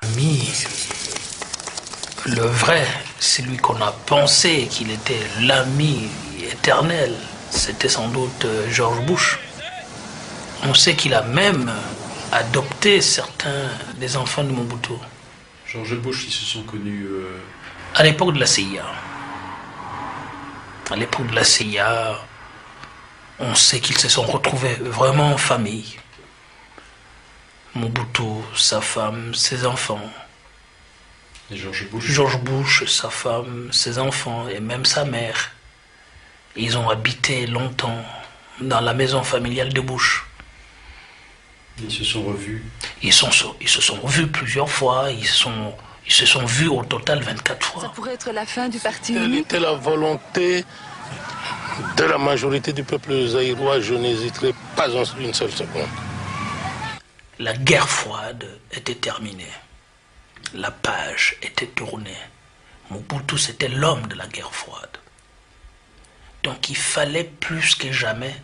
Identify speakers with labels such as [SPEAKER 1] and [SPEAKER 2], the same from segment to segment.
[SPEAKER 1] L'ami, le vrai, celui qu'on a pensé qu'il était l'ami éternel, c'était sans doute George Bush. On sait qu'il a même adopté certains des enfants de Mobutu.
[SPEAKER 2] George Bush, ils se sont connus
[SPEAKER 1] à l'époque de la CIA. À l'époque de la CIA, on sait qu'ils se sont retrouvés vraiment en famille. Mobutu, sa femme, ses enfants.
[SPEAKER 2] Et George Bush?
[SPEAKER 1] George Bush, sa femme, ses enfants et même sa mère. Ils ont habité longtemps dans la maison familiale de Bush.
[SPEAKER 2] Ils se sont revus?
[SPEAKER 1] Ils se sont revus plusieurs fois. Ils se sont vus au total 24 fois.
[SPEAKER 3] Ça pourrait être la fin du parti
[SPEAKER 4] Quelle
[SPEAKER 3] unique.
[SPEAKER 4] était la volonté de la majorité du peuple zaïrois, je n'hésiterai pas une seule seconde.
[SPEAKER 1] La guerre froide était terminée. La page était tournée. Mobutu, c'était l'homme de la guerre froide. Donc il fallait plus que jamais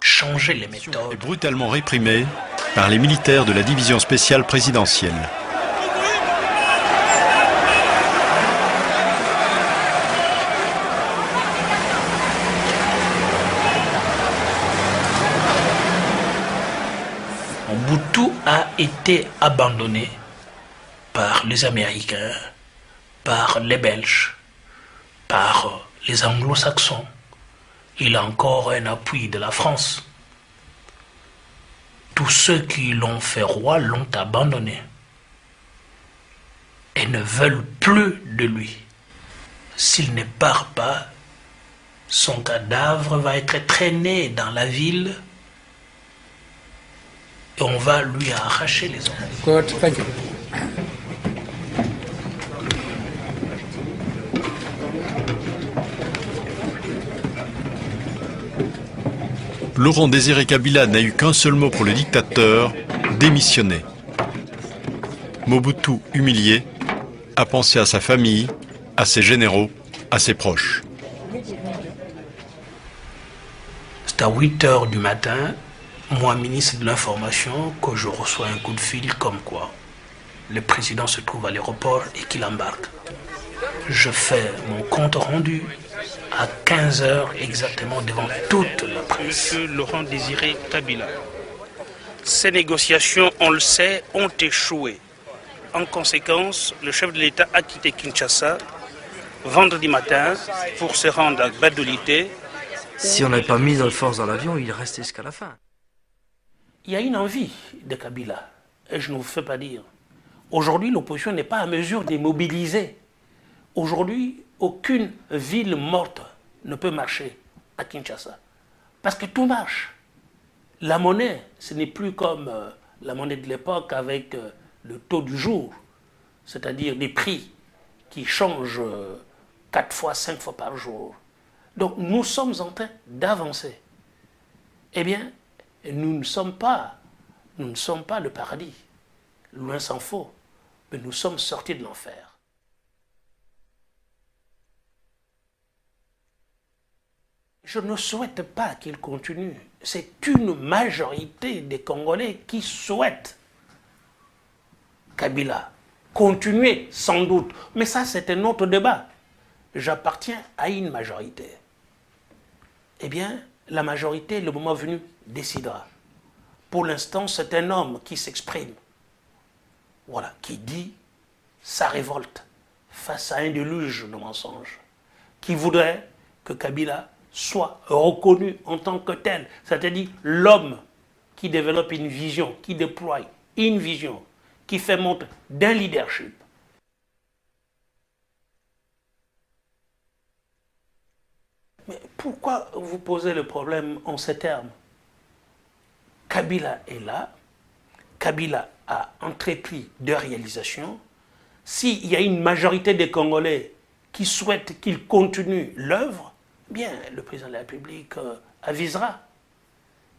[SPEAKER 1] changer les méthodes.
[SPEAKER 5] Et brutalement réprimé par les militaires de la division spéciale présidentielle.
[SPEAKER 1] Mobutu a été abandonné par les Américains, par les Belges, par les Anglo-Saxons. Il a encore un appui de la France. Tous ceux qui l'ont fait roi l'ont abandonné et ne veulent plus de lui. S'il ne part pas, son cadavre va être traîné dans la ville et on va lui arracher les ongles.
[SPEAKER 6] Good, thank you.
[SPEAKER 5] Laurent Désiré Kabila n'a eu qu'un seul mot pour le dictateur, démissionner. Mobutu, humilié, a pensé à sa famille, à ses généraux, à ses proches.
[SPEAKER 1] C'est à 8 h du matin, moi, ministre de l'Information, que je reçois un coup de fil comme quoi le président se trouve à l'aéroport et qu'il embarque. Je fais mon compte rendu à 15 h exactement devant toute la presse.
[SPEAKER 7] Monsieur Laurent Désiré Kabila, ces négociations, on le sait, ont échoué. En conséquence, le chef de l'État a quitté Kinshasa vendredi matin pour se rendre à Badolité.
[SPEAKER 8] Si on n'avait pas mis de force dans l'avion, il restait jusqu'à la fin.
[SPEAKER 1] Il y a une envie de Kabila, et je ne vous fais pas dire. Aujourd'hui, l'opposition n'est pas à mesure de mobiliser. Aujourd'hui, aucune ville morte ne peut marcher à Kinshasa. Parce que tout marche. La monnaie, ce n'est plus comme la monnaie de l'époque avec le taux du jour, c'est-à-dire des prix qui changent 4 fois, 5 fois par jour. Donc nous sommes en train d'avancer. Eh bien, nous ne sommes pas le paradis, loin s'en faut, mais nous sommes sortis de l'enfer. Je ne souhaite pas qu'il continue. C'est une majorité des Congolais qui souhaitent Kabila continuer, sans doute. Mais ça, c'est un autre débat. J'appartiens à une majorité. Eh bien, la majorité, le moment venu, décidera. Pour l'instant, c'est un homme qui s'exprime. Voilà, qui dit sa révolte face à un déluge de mensonges, qui voudrait que Kabila soit reconnu en tant que tel, c'est-à-dire l'homme qui développe une vision, qui déploie une vision, qui fait montre d'un leadership. Mais pourquoi vous posez le problème en ces termes? Kabila est là, Kabila a entrepris de réalisations. S'il y a une majorité des Congolais qui souhaitent qu'il continue l'œuvre, bien, le président de la République avisera.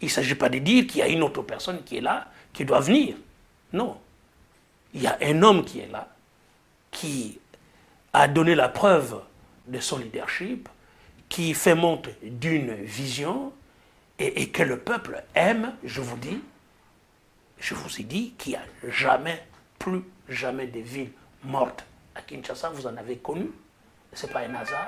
[SPEAKER 1] Il ne s'agit pas de dire qu'il y a une autre personne qui est là, qui doit venir. Non. Il y a un homme qui est là, qui a donné la preuve de son leadership, qui fait montre d'une vision et que le peuple aime, je vous ai dit, qu'il n'y a jamais, plus jamais de villes mortes. À Kinshasa, vous en avez connu. Ce n'est pas un hasard.